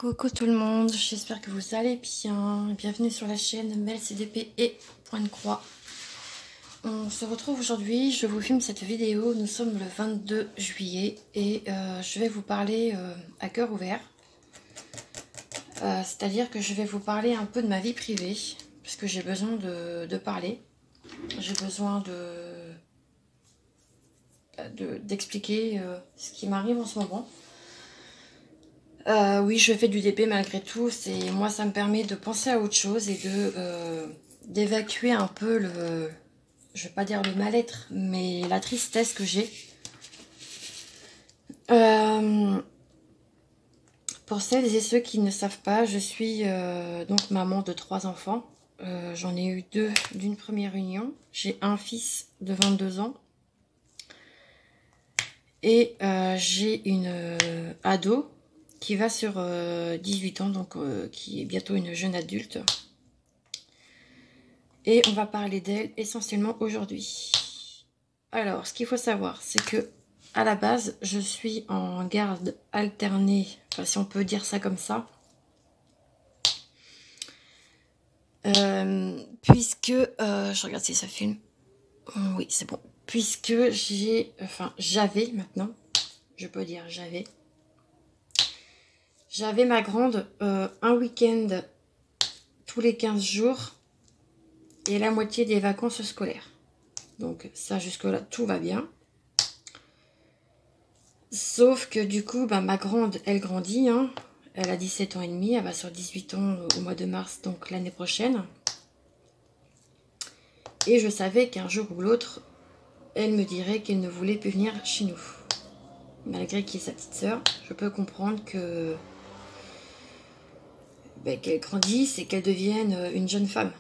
Coucou tout le monde, j'espère que vous allez bien. Bienvenue sur la chaîne Mel CDP et Point de Croix. On se retrouve aujourd'hui, je vous filme cette vidéo. Nous sommes le 22 juillet et je vais vous parler à cœur ouvert. C'est-à-dire que je vais vous parler un peu de ma vie privée, parce que j'ai besoin de parler. J'ai besoin d'expliquer ce qui m'arrive en ce moment. Oui, je fais du DP malgré tout. Moi, ça me permet de penser à autre chose et d'évacuer un peu je vais pas dire le mal-être, mais la tristesse que j'ai. Pour celles et ceux qui ne savent pas, je suis donc maman de 3 enfants. J'en ai eu 2 d'une première union. J'ai un fils de 22 ans. Et j'ai une ado qui va sur 18 ans, donc qui est bientôt une jeune adulte. Et on va parler d'elle essentiellement aujourd'hui. Alors, ce qu'il faut savoir, c'est que à la base, je suis en garde alternée, enfin si on peut dire ça comme ça. Puisque, je regarde si ça filme. Oui, c'est bon. Puisque j'avais maintenant, je peux dire j'avais ma grande un week-end tous les 15 jours et la moitié des vacances scolaires. Donc ça, jusque-là, tout va bien. Sauf que du coup, ma grande, elle grandit. Hein. Elle a 17 ans et demi, elle va sur 18 ans au mois de mars, donc l'année prochaine. Et je savais qu'un jour ou l'autre, elle me dirait qu'elle ne voulait plus venir chez nous. Malgré qu'il y ait sa petite sœur, je peux comprendre que qu'elle grandisse et qu'elle devienne une jeune femme.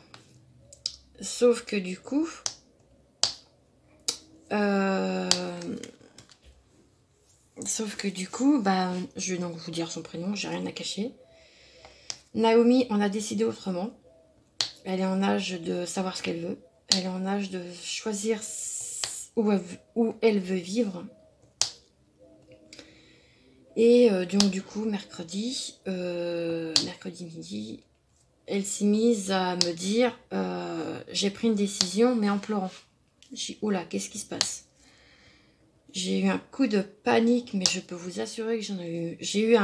Sauf que du coup, je vais donc vous dire son prénom, j'ai rien à cacher. Naomi en a décidé autrement. Elle est en âge de savoir ce qu'elle veut. Elle est en âge de choisir où elle veut vivre. Et donc du coup, mercredi midi, elle s'est mise à me dire j'ai pris une décision, mais en pleurant. J'ai dit oula, qu'est-ce qui se passe? J'ai eu un coup de panique, mais je peux vous assurer que j'ai eu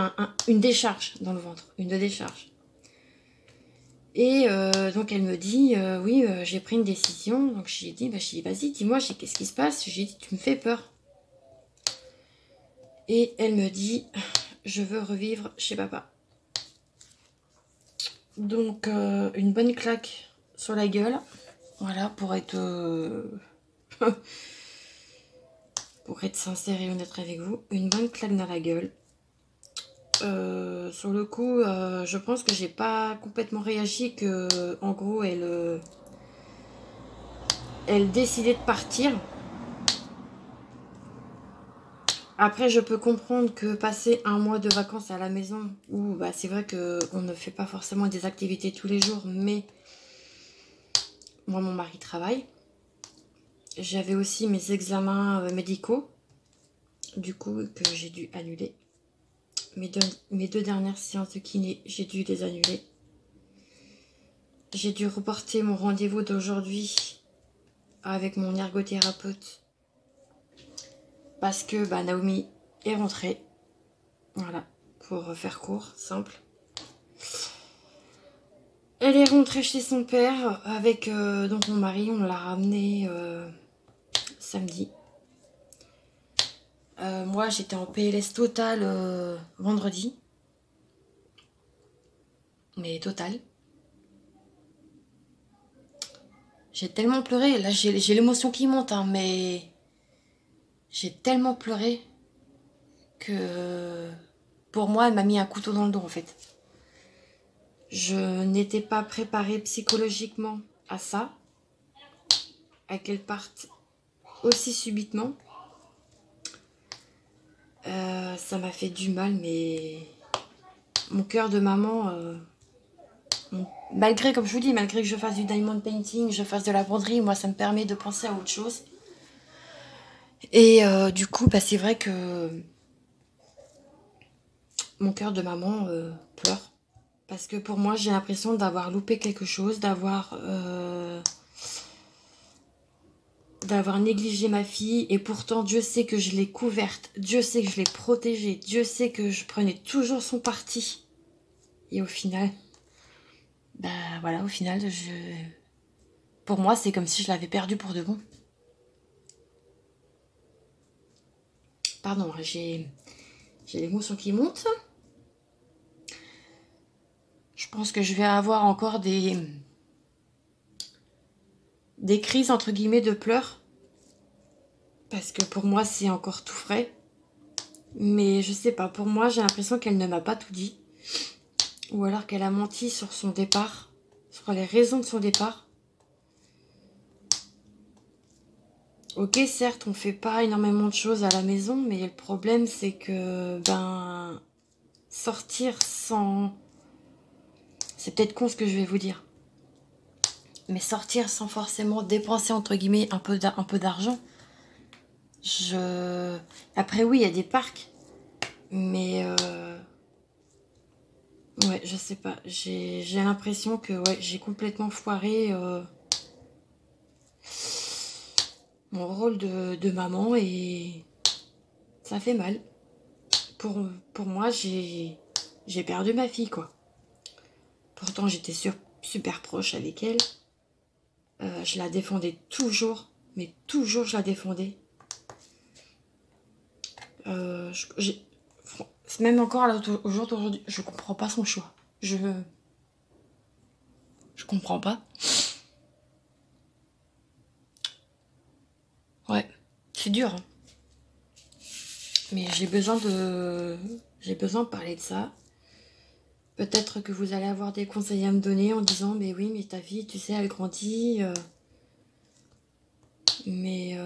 une décharge dans le ventre, une décharge. Et donc elle me dit oui, j'ai pris une décision. Donc j'ai dit vas-y, dis-moi, qu'est-ce qui se passe? J'ai dit tu me fais peur. Et elle me dit je veux revivre chez papa. Donc une bonne claque sur la gueule, voilà, pour être sincère et honnête avec vous, une bonne claque dans la gueule. Sur le coup, je pense que j'ai pas complètement réagi, que en gros elle décidait de partir. Après, je peux comprendre que passer un mois de vacances à la maison, où c'est vrai qu'on ne fait pas forcément des activités tous les jours, mais moi, mon mari travaille. J'avais aussi mes examens médicaux, du coup, que j'ai dû annuler. Mes deux dernières séances de kiné, j'ai dû les annuler. J'ai dû reporter mon rendez-vous d'aujourd'hui avec mon ergothérapeute parce que Naomi est rentrée. Voilà, pour faire court, simple. Elle est rentrée chez son père avec donc mon mari. On l'a ramené samedi. Moi, j'étais en PLS total vendredi. Mais total. J'ai tellement pleuré. Là, j'ai l'émotion qui monte, hein, mais j'ai tellement pleuré que pour moi, elle m'a mis un couteau dans le dos, en fait. Je n'étais pas préparée psychologiquement à ça, à qu'elle parte aussi subitement. Ça m'a fait du mal, mais mon cœur de maman, malgré, comme je vous dis, malgré que je fasse du diamond painting, je fasse de la broderie, moi ça me permet de penser à autre chose. Et du coup, c'est vrai que mon cœur de maman pleure. Parce que pour moi, j'ai l'impression d'avoir loupé quelque chose, d'avoir négligé ma fille. Et pourtant, Dieu sait que je l'ai couverte. Dieu sait que je l'ai protégée. Dieu sait que je prenais toujours son parti. Et au final, bah voilà, au final, pour moi, c'est comme si je l'avais perdue pour de bon. Pardon, j'ai l'émotion qui monte. Je pense que je vais avoir encore des crises, entre guillemets, de pleurs. Parce que pour moi, c'est encore tout frais. Mais je sais pas, pour moi, j'ai l'impression qu'elle ne m'a pas tout dit. Ou alors qu'elle a menti sur son départ, sur les raisons de son départ. Ok, certes, on fait pas énormément de choses à la maison, mais le problème, c'est que, sortir sans... C'est peut-être con ce que je vais vous dire. Mais sortir sans forcément dépenser, entre guillemets, un peu d'argent. Après, oui, il y a des parcs. Mais... Ouais, je sais pas. J'ai l'impression que ouais, j'ai complètement foiré mon rôle de maman et ça fait mal. Pour moi, j'ai perdu ma fille, quoi. Pourtant, j'étais super proche avec elle. Je la défendais toujours, mais toujours je la défendais. Même encore là, au jour d'aujourd'hui, je comprends pas son choix. Je comprends pas. Ouais, c'est dur. Hein. Mais j'ai besoin de parler de ça. Peut-être que vous allez avoir des conseils à me donner en disant mais oui, mais ta fille, tu sais, elle grandit. Mais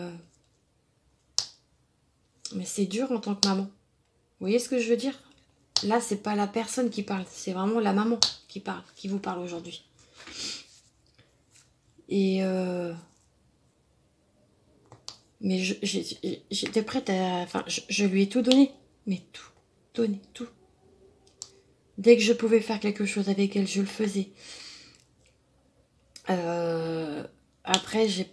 c'est dur en tant que maman. Vous voyez ce que je veux dire? Là, c'est pas la personne qui parle, c'est vraiment la maman qui parle, qui vous parle aujourd'hui. Et mais j'étais prête à... Enfin, je lui ai tout donné. Mais tout. Donné, tout. Dès que je pouvais faire quelque chose avec elle, je le faisais. Après, j'ai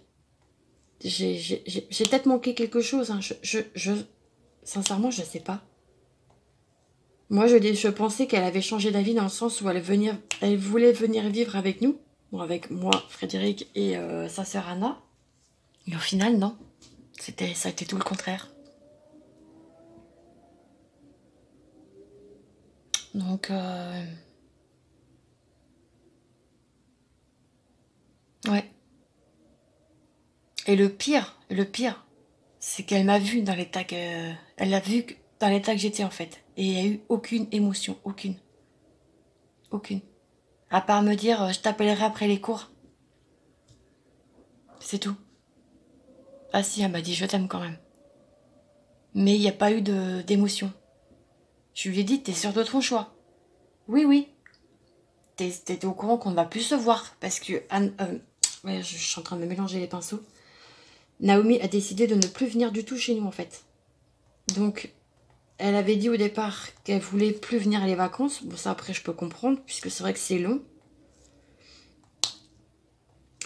peut-être manqué quelque chose. Hein. Sincèrement, je sais pas. Moi, je pensais qu'elle avait changé d'avis dans le sens où elle voulait venir vivre avec nous. Bon, avec moi, Frédéric et sa sœur Anna. Et au final, non. Ça a été tout le contraire. Donc, ouais. Et le pire, c'est qu'elle m'a vu dans l'état que... Elle l'a vu dans l'état que j'étais, en fait. Et il n'y a eu aucune émotion, aucune. Aucune. À part me dire, je t'appellerai après les cours. C'est tout. Ah si, elle m'a dit, je t'aime quand même. Mais il n'y a pas eu d'émotion. Je lui ai dit, t'es sûre de ton choix? Oui, oui. T'étais au courant qu'on ne va plus se voir. Parce que... ouais, je suis en train de me mélanger les pinceaux. Naomi a décidé de ne plus venir du tout chez nous, en fait. Donc, elle avait dit au départ qu'elle voulait plus venir les vacances. Bon, ça, après, je peux comprendre, puisque c'est vrai que c'est long.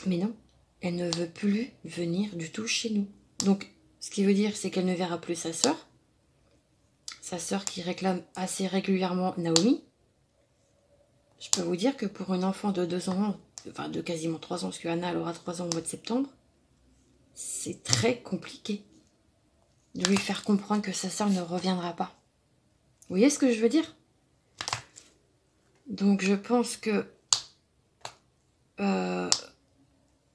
Mais non, elle ne veut plus venir du tout chez nous. Donc, ce qui veut dire, c'est qu'elle ne verra plus sa sœur. Sa sœur qui réclame assez régulièrement Naomi. Je peux vous dire que pour une enfant de 2 ans, enfin de quasiment 3 ans, parce que Anna elle aura 3 ans au mois de septembre, c'est très compliqué de lui faire comprendre que sa sœur ne reviendra pas. Vous voyez ce que je veux dire? Donc je pense que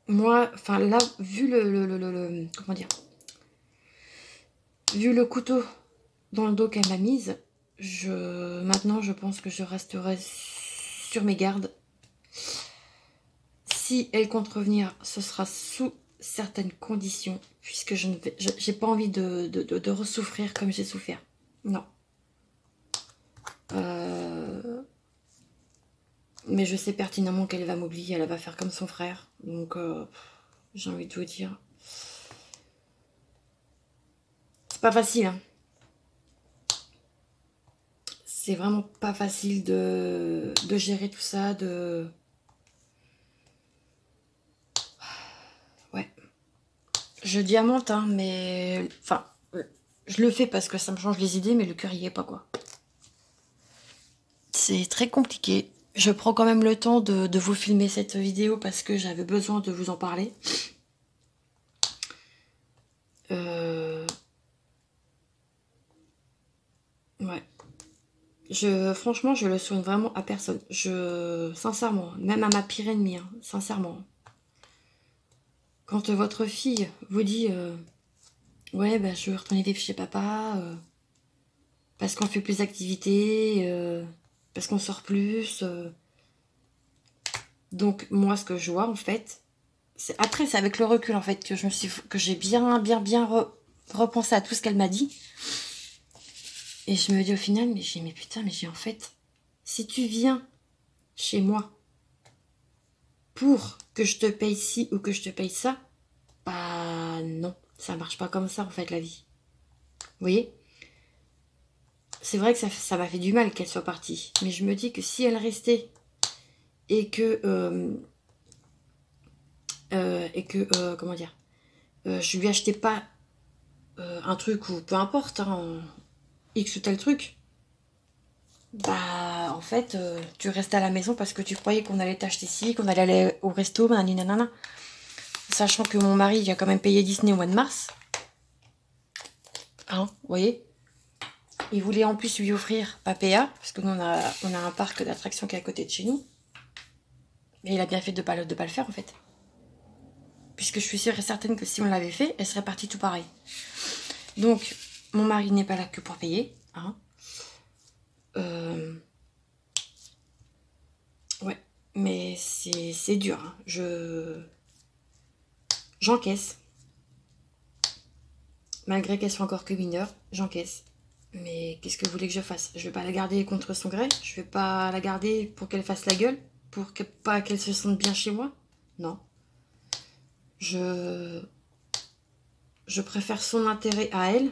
moi, enfin là, vu comment dire, vu le couteau dans le dos qu'elle m'a mise, maintenant je pense que je resterai sur mes gardes. Si elle compte revenir, ce sera sous certaines conditions, puisque j'ai pas envie de ressouffrir comme j'ai souffert. Non. Mais je sais pertinemment qu'elle va m'oublier, elle va faire comme son frère. Donc, j'ai envie de vous dire. C'est pas facile, hein. c'est vraiment pas facile de gérer tout ça, Ouais. Je diamante, hein, mais... Enfin, je le fais parce que ça me change les idées, mais le cœur y est pas, quoi. C'est très compliqué. Je prends quand même le temps de vous filmer cette vidéo parce que j'avais besoin de vous en parler. Ouais. Franchement, je le souhaite vraiment à personne. Sincèrement, même à ma pire ennemie, hein, sincèrement. Quand votre fille vous dit ouais, bah, je veux retourner vivre chez papa, parce qu'on fait plus d'activités, parce qu'on sort plus. Donc, moi, ce que je vois, en fait, après, c'est avec le recul, en fait, que j'ai bien repensé à tout ce qu'elle m'a dit. Et je me dis au final, mais putain, mais j'ai en fait, si tu viens chez moi pour que je te paye ci ou que je te paye ça, bah non, ça marche pas comme ça, en fait, la vie. Vous voyez? C'est vrai que ça m'a fait du mal qu'elle soit partie. Mais je me dis que si elle restait et que... comment dire, je lui achetais pas un truc ou peu importe, hein, X ou tel truc, bah en fait, tu restais à la maison parce que tu croyais qu'on allait t'acheter ci, qu'on allait aller au resto, nanana. Sachant que mon mari il a quand même payé Disney au mois de mars. Hein, vous voyez? Il voulait en plus lui offrir Papéa, parce que nous on a un parc d'attractions qui est à côté de chez nous. Et il a bien fait de pas le faire en fait. Puisque je suis sûre et certaine que si on l'avait fait, elle serait partie tout pareil. Donc, mon mari n'est pas là que pour payer. Hein. Ouais, mais c'est dur. Hein. J'encaisse. Malgré qu'elle soit encore que mineure, j'encaisse. Mais qu'est-ce que vous voulez que je fasse? Je vais pas la garder contre son gré. Je vais pas la garder pour qu'elle fasse la gueule. Pour pas qu'elle se sente bien chez moi. Non. Je préfère son intérêt à elle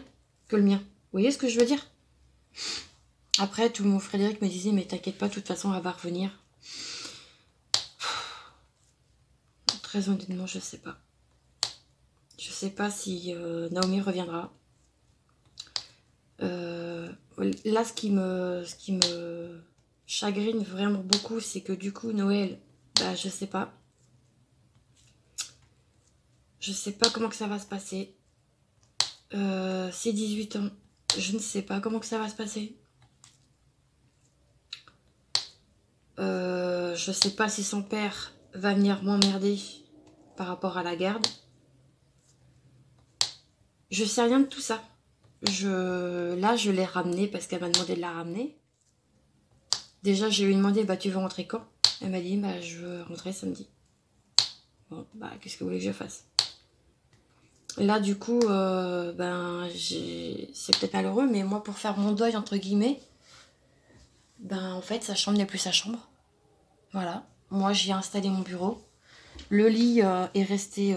que le mien. Vous voyez ce que je veux dire? Après, tout mon Frédéric me disait, mais t'inquiète pas, de toute façon, elle va revenir. Très honnêtement, je sais pas. Je sais pas si Naomi reviendra. Là, ce qui me chagrine vraiment beaucoup, c'est que du coup, Noël, bah, je sais pas. Je sais pas comment que ça va se passer. C'est 18 ans. Je ne sais pas comment que ça va se passer. Je sais pas si son père va venir m'emmerder par rapport à la garde. Je sais rien de tout ça. Là, je l'ai ramenée parce qu'elle m'a demandé de la ramener. Déjà, je lui ai demandé, bah, tu veux rentrer quand? Elle m'a dit, bah, je veux rentrer samedi. Bon, bah, qu'est-ce que vous voulez que je fasse? Là, du coup, c'est peut-être malheureux, mais moi, pour faire mon deuil, entre guillemets, ben, en fait, sa chambre n'est plus sa chambre. Voilà. Moi, j'y ai installé mon bureau. Le lit est resté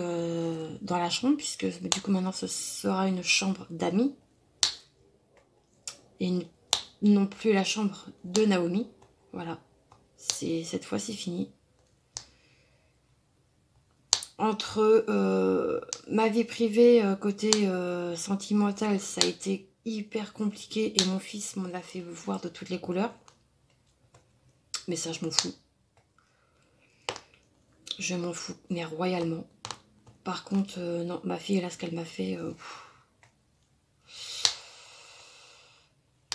dans la chambre, puisque du coup, maintenant, ce sera une chambre d'amis. Et non plus la chambre de Naomi. Voilà. Cette fois, c'est fini. Entre ma vie privée, côté sentimental, ça a été hyper compliqué. Et mon fils m'en a fait voir de toutes les couleurs. Mais ça, je m'en fous. Je m'en fous, mais royalement. Par contre, non, ma fille, là, ce qu'elle m'a fait...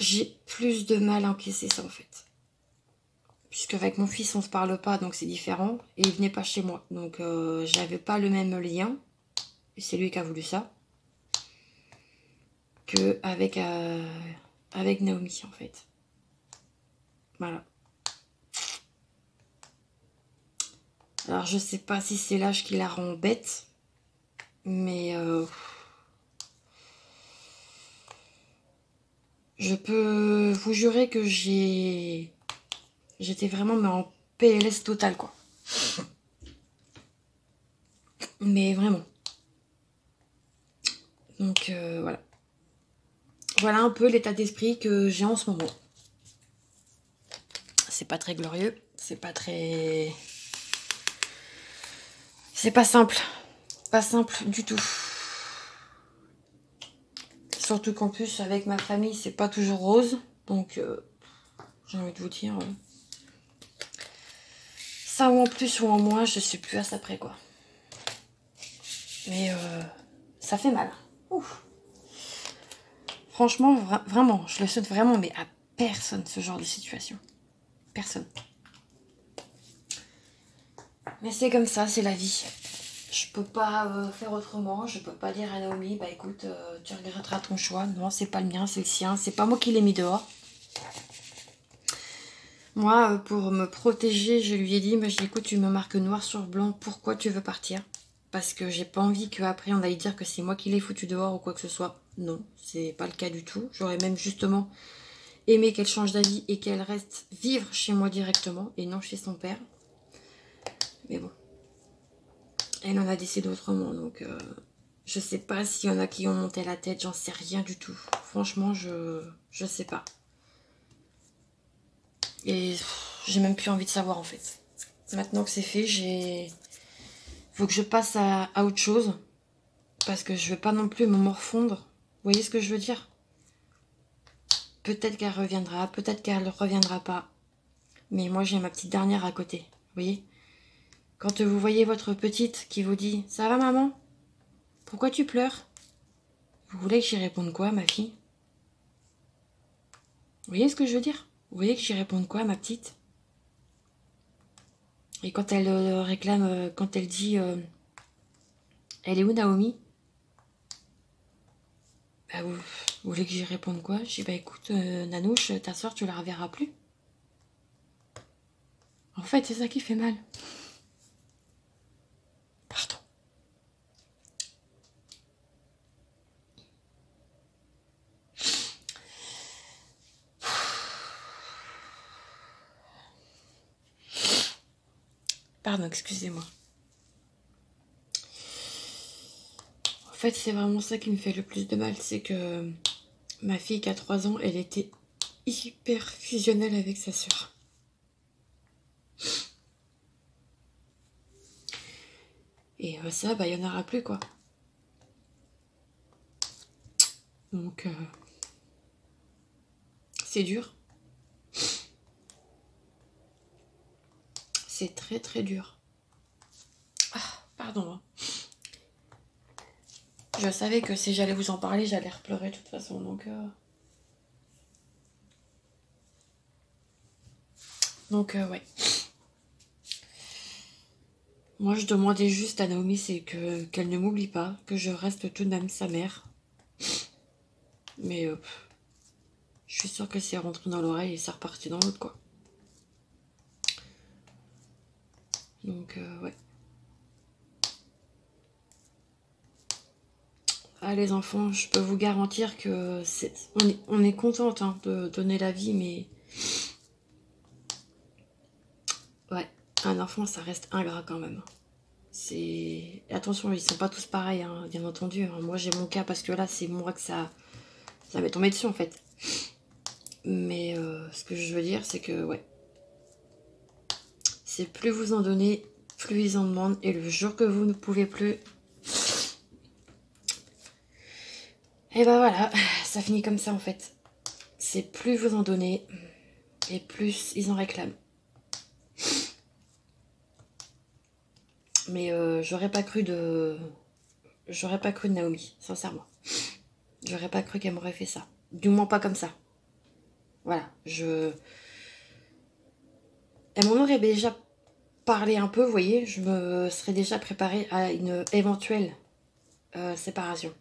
j'ai plus de mal à encaisser ça, en fait. Puisque avec mon fils, on se parle pas, donc c'est différent. Et il venait pas chez moi. Donc, j'avais pas le même lien. Et c'est lui qui a voulu ça. Que avec Naomi, en fait. Voilà. Alors, je sais pas si c'est l'âge qui la rend bête. Mais... je peux vous jurer que j'étais vraiment mais en PLS total, quoi. Mais vraiment. Donc, voilà. Voilà un peu l'état d'esprit que j'ai en ce moment. c'est pas très glorieux. C'est pas très... C'est pas simple. Pas simple du tout. Surtout qu'en plus, avec ma famille, c'est pas toujours rose. Donc, j'ai envie de vous dire... ça ou en plus ou en moins, je suis plus à ça près, quoi. Mais ça fait mal. Ouf. Franchement, vraiment, je le souhaite vraiment, mais à personne, ce genre de situation. Personne. Mais c'est comme ça, c'est la vie. Je peux pas faire autrement. Je peux pas dire à Naomi, bah écoute, tu regretteras ton choix. Non, c'est pas le mien, c'est le sien. C'est pas moi qui l'ai mis dehors. Moi, pour me protéger, je lui ai dit, bah, écoute, tu me marques noir sur blanc, pourquoi tu veux partir? Parce que j'ai pas envie qu'après on aille dire que c'est moi qui l'ai foutu dehors ou quoi que ce soit. Non, c'est pas le cas du tout. J'aurais même justement aimé qu'elle change d'avis et qu'elle reste vivre chez moi directement et non chez son père. Mais bon, elle en a décidé autrement, donc je sais pas s'il y en a qui ont monté la tête, j'en sais rien du tout. Franchement, je sais pas. Et j'ai même plus envie de savoir en fait. Maintenant que c'est fait, faut que je passe à autre chose. Parce que je veux pas non plus me morfondre. Vous voyez ce que je veux dire? Peut-être qu'elle reviendra, peut-être qu'elle ne reviendra pas. Mais moi j'ai ma petite dernière à côté. Vous voyez? Quand vous voyez votre petite qui vous dit « Ça va maman? Pourquoi tu pleures ?» Vous voulez que j'y réponde quoi, ma fille? Vous voyez ce que je veux dire? Vous voyez que j'y réponde quoi, ma petite? Et quand elle réclame, quand elle dit elle est où Naomi? Bah, vous voulez que j'y réponde quoi? Je dis bah écoute, Nanouche, ta soeur, tu la reverras plus. En fait, c'est ça qui fait mal. Pardon. Pardon, excusez-moi. En fait, c'est vraiment ça qui me fait le plus de mal, c'est que ma fille qui a 3 ans, elle était hyper fusionnelle avec sa sœur. Et ça, bah, il n'y en aura plus, quoi. Donc, c'est dur. C'est très, très dur. Ah, pardon. Hein. Je savais que si j'allais vous en parler, j'allais repleurer de toute façon, donc... ouais. Moi, je demandais juste à Naomi, c'est qu'elle ne m'oublie pas, que je reste tout de même sa mère. Mais je suis sûre que c'est rentré dans l'oreille et c'est reparti dans l'autre, quoi. Donc, ouais. Ah, les enfants, je peux vous garantir que on est contente hein, de donner la vie, mais... Ouais, un enfant, ça reste ingrat quand même. Attention, ils sont pas tous pareils, hein, bien entendu. Hein. Moi, j'ai mon cas parce que là, c'est moi que ça m'est tombé dessus, en fait. Mais ce que je veux dire, c'est que, ouais. C'est plus vous en donnez, plus ils en demandent. Et le jour que vous ne pouvez plus... Et ben voilà, ça finit comme ça, en fait. C'est plus vous en donnez, et plus ils en réclament. Mais j'aurais pas cru de Naomi, sincèrement. J'aurais pas cru qu'elle m'aurait fait ça. Du moins pas comme ça. Voilà, elle m'en aurait déjà parlé un peu, vous voyez. Je me serais déjà préparée à une éventuelle séparation.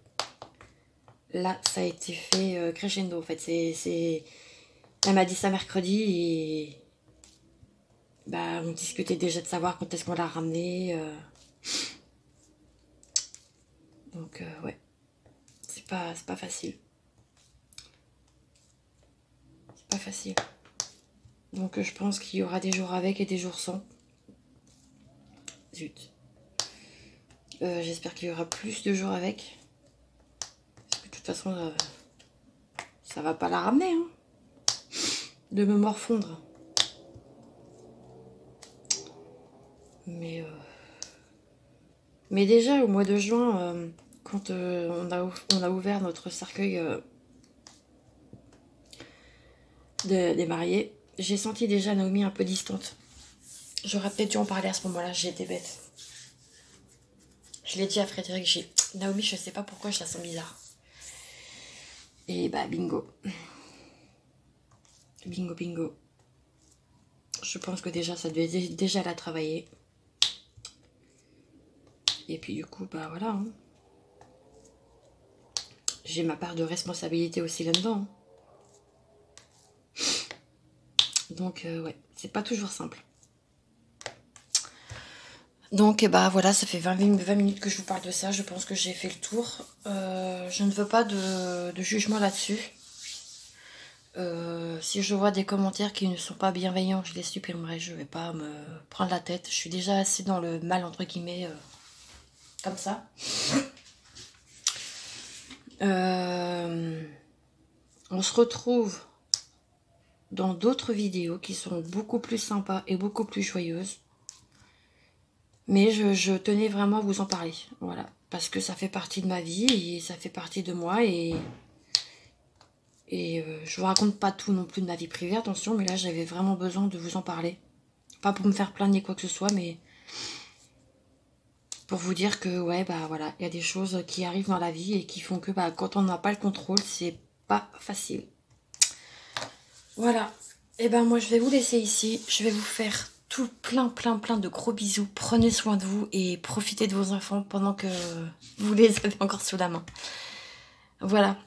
Là, ça a été fait crescendo, en fait. Elle m'a dit ça mercredi et... Bah, on discutait déjà de savoir quand est-ce qu'on l'a ramené. Donc, ouais. C'est pas facile. C'est pas facile. Donc, je pense qu'il y aura des jours avec et des jours sans. Zut. J'espère qu'il y aura plus de jours avec. Parce que de toute façon, ça va pas la ramener. Hein, de me morfondre. Mais déjà, au mois de juin, quand on a ouvert notre cercueil des mariés, j'ai senti déjà Naomi un peu distante. J'aurais peut-être dû en parler à ce moment-là, j'ai été bête. Je l'ai dit à Frédéric, j'ai dit, Naomi, je sais pas pourquoi je la sens bizarre. Et bah, bingo. Bingo, bingo. Je pense que déjà, ça devait déjà la travailler. Et puis du coup, bah voilà. Hein. J'ai ma part de responsabilité aussi là-dedans. Hein. Donc, ouais, c'est pas toujours simple. Donc, bah voilà, ça fait 20 minutes que je vous parle de ça. Je pense que j'ai fait le tour. Je ne veux pas de jugement là-dessus. Si je vois des commentaires qui ne sont pas bienveillants, je les supprimerai. Je vais pas me prendre la tête. Je suis déjà assez dans le mal, entre guillemets, comme ça. On se retrouve dans d'autres vidéos qui sont beaucoup plus sympas et beaucoup plus joyeuses. Mais je tenais vraiment à vous en parler. Voilà. Parce que ça fait partie de ma vie et ça fait partie de moi. Et je vous raconte pas tout non plus de ma vie privée, attention. Mais là, j'avais vraiment besoin de vous en parler. Pas pour me faire plaindre ni quoi que ce soit, mais pour vous dire que, ouais, bah voilà, il y a des choses qui arrivent dans la vie et qui font que, bah, quand on n'a pas le contrôle, c'est pas facile. Voilà. Et ben moi, je vais vous laisser ici. Je vais vous faire tout plein de gros bisous. Prenez soin de vous et profitez de vos enfants pendant que vous les avez encore sous la main. Voilà.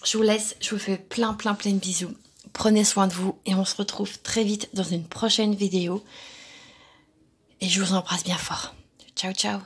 Je vous laisse. Je vous fais plein de bisous. Prenez soin de vous et on se retrouve très vite dans une prochaine vidéo. Et je vous embrasse bien fort. Ciao, ciao.